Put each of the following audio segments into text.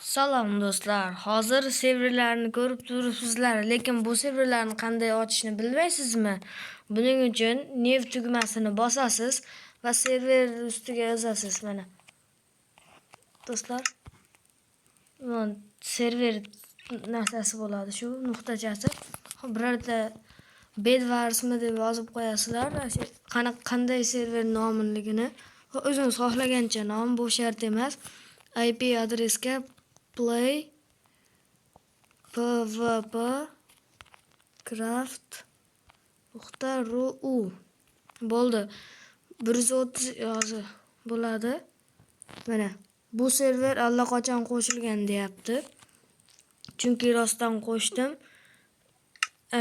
Salom do'stlar. Hozir serverlarni ko'rib turibsizlar, lekin bu serverlarni qanday ochishni bilmaysizmi? Buning uchun new tugmasini bosasiz va server ustiga yozasiz mana. Do'stlar, mana server narsasi bo'ladi, shu nuqtachasi. Birorta bedwarsmi deb yozib qo'yasizlar. Qanday server nomiligini o'zingiz xohlagancha nom, bu shart emas. IP adresga play pvpcraft.ru bo'ldi. 130 yozib bo'ladi. Mana bu server allaqachon qo'shilgan deyapti. Chunki rostdan qo'shdim.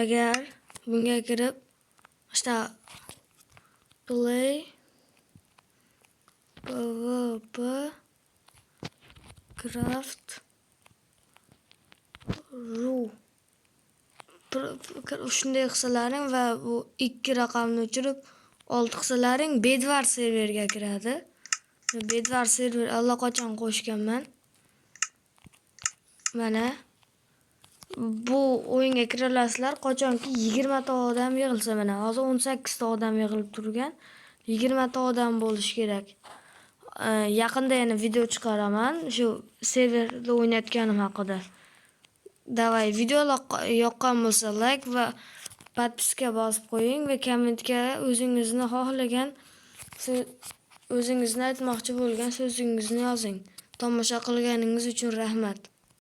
Agar bunga kirib işte play pvpcraft.ru shunday qilsalaring va bu 2 raqamni o'chirib 6 qilsalaring bedwars serverga kiradi. Bedwars server allaqachon qo'shganman. Mana bu o'yinga kira olasizlar qachonki 20 ta odam yig'ilsa. Mana hozir 18 ta odam yig'ilib turgan. 20 ta odam bo'lishi kerak. Yaqinda yana video chiqaraman shu serverda o'ynayotganim haqida. Davay, videolar yoqqan bo'lsa like va podpiska bosib qo'ying va kommentga o'zingizni xohlagan o'zingizni aytmoqchi bo'lgan so'zingizni yozing. Tomosha qilganingiz uchun rahmat.